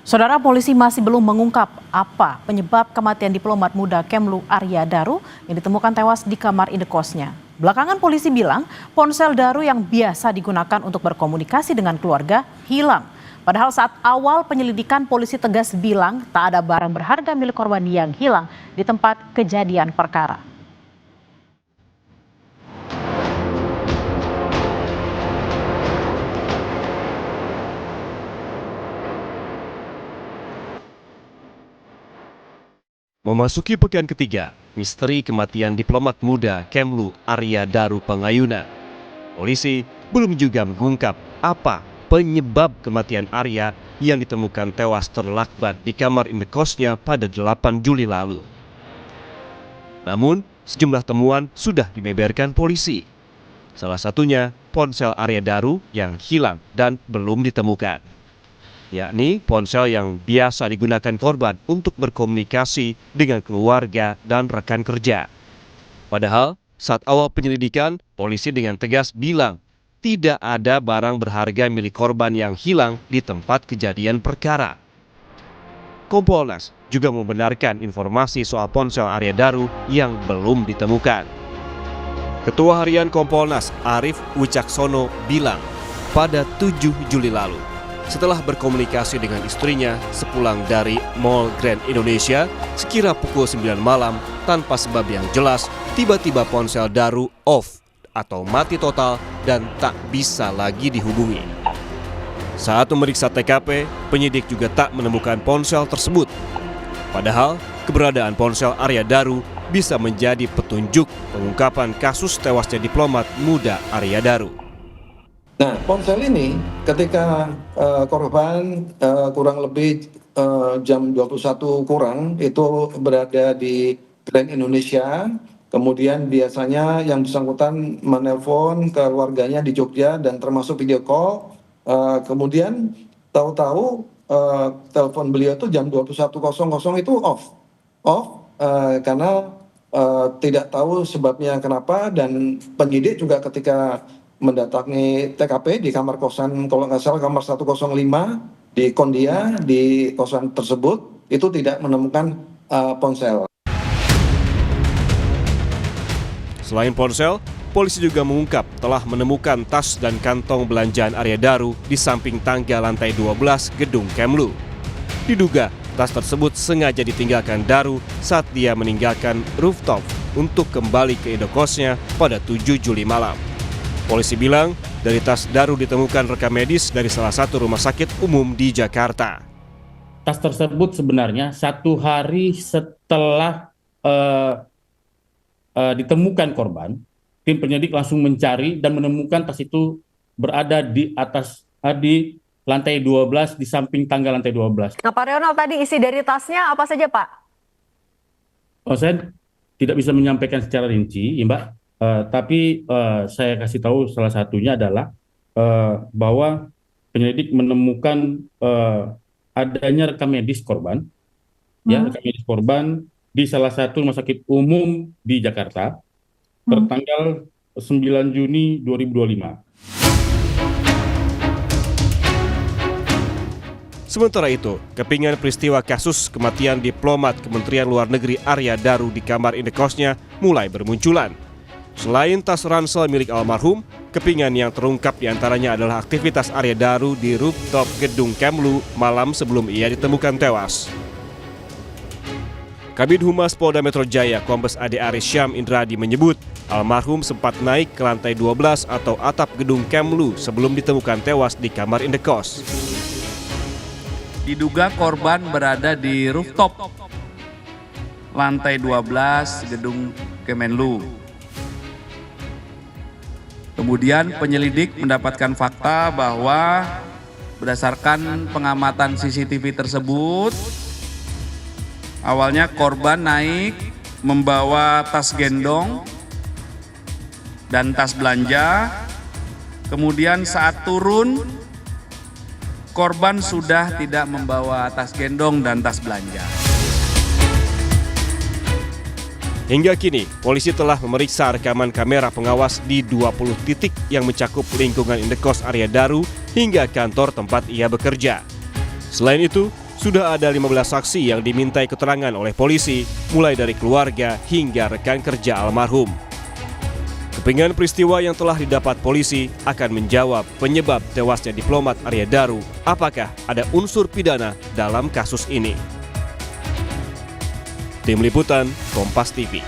Saudara, polisi masih belum mengungkap apa penyebab kematian diplomat muda Kemlu Arya Daru yang ditemukan tewas di kamar indekosnya. Belakangan polisi bilang ponsel Daru yang biasa digunakan untuk berkomunikasi dengan keluarga hilang. Padahal saat awal penyelidikan polisi tegas bilang tak ada barang berharga milik korban yang hilang di tempat kejadian perkara. Memasuki pekan ketiga, misteri kematian diplomat muda Kemlu Arya Daru Pengayunan. Polisi belum juga mengungkap apa penyebab kematian Arya yang ditemukan tewas terlakban di kamar indekosnya pada 8 Juli lalu. Namun, sejumlah temuan sudah dibeberkan polisi. Salah satunya ponsel Arya Daru yang hilang dan belum ditemukan, yakni ponsel yang biasa digunakan korban untuk berkomunikasi dengan keluarga dan rekan kerja. Padahal, saat awal penyelidikan, polisi dengan tegas bilang tidak ada barang berharga milik korban yang hilang di tempat kejadian perkara. Kompolnas juga membenarkan informasi soal ponsel Arya Daru yang belum ditemukan. Ketua Harian Kompolnas Arief Wicaksono bilang pada 7 Juli lalu, setelah berkomunikasi dengan istrinya sepulang dari Mall Grand Indonesia sekira pukul 9 malam tanpa sebab yang jelas, tiba-tiba ponsel Daru off atau mati total dan tak bisa lagi dihubungi. Saat memeriksa TKP, penyidik juga tak menemukan ponsel tersebut. Padahal keberadaan ponsel Arya Daru bisa menjadi petunjuk pengungkapan kasus tewasnya diplomat muda Arya Daru. Nah, ponsel ini ketika korban kurang lebih jam 21 kurang itu berada di Grand Indonesia, kemudian biasanya yang bersangkutan menelpon keluarganya di Jogja dan termasuk video call, kemudian tahu-tahu telepon beliau itu jam 21.00 itu off karena tidak tahu sebabnya kenapa, dan penyidik juga ketika mendatangi TKP di kamar kosan, kalau nggak salah kamar 105 di Kondia, di kosan tersebut itu tidak menemukan ponsel. Selain ponsel, polisi juga mengungkap telah menemukan tas dan kantong belanjaan Arya Daru di samping tangga lantai 12 gedung Kemlu. Diduga tas tersebut sengaja ditinggalkan Daru saat dia meninggalkan rooftop untuk kembali ke indekosnya pada 7 Juli malam. Polisi bilang dari tas Daru ditemukan rekam medis dari salah satu rumah sakit umum di Jakarta. Tas tersebut sebenarnya 1 hari setelah ditemukan korban, tim penyidik langsung mencari dan menemukan tas itu berada di atas di lantai 12, di samping tangga lantai 12. Nah, Pak Rionald, tadi isi dari tasnya apa saja, Pak? Saya tidak bisa menyampaikan secara rinci, ya, Mbak. Tapi saya kasih tahu salah satunya adalah bahwa penyelidik menemukan adanya rekam medis korban, ya, rekam medis korban di salah satu rumah sakit umum di Jakarta tertanggal 9 Juni 2025. Sementara itu, kepingan peristiwa kasus kematian diplomat Kementerian Luar Negeri Arya Daru di kamar indekosnya mulai bermunculan. Selain tas ransel milik almarhum, kepingan yang terungkap diantaranya adalah aktivitas Arya Daru di rooftop gedung Kemlu malam sebelum ia ditemukan tewas. Kabid Humas Polda Metro Jaya Kombes Ade Aris Syam Indradi menyebut almarhum sempat naik ke lantai 12 atau atap gedung Kemlu sebelum ditemukan tewas di kamar indekos. Diduga korban berada di rooftop lantai 12 gedung Kemenlu. Kemudian penyelidik mendapatkan fakta bahwa berdasarkan pengamatan CCTV tersebut, awalnya korban naik membawa tas gendong dan tas belanja. Kemudian saat turun, korban sudah tidak membawa tas gendong dan tas belanja. Hingga kini, polisi telah memeriksa rekaman kamera pengawas di 20 titik yang mencakup lingkungan indekos Arya Daru hingga kantor tempat ia bekerja. Selain itu, sudah ada 15 saksi yang dimintai keterangan oleh polisi, mulai dari keluarga hingga rekan kerja almarhum. Kepingan peristiwa yang telah didapat polisi akan menjawab penyebab tewasnya diplomat Arya Daru. Apakah ada unsur pidana dalam kasus ini? Tim Liputan, Kompas TV.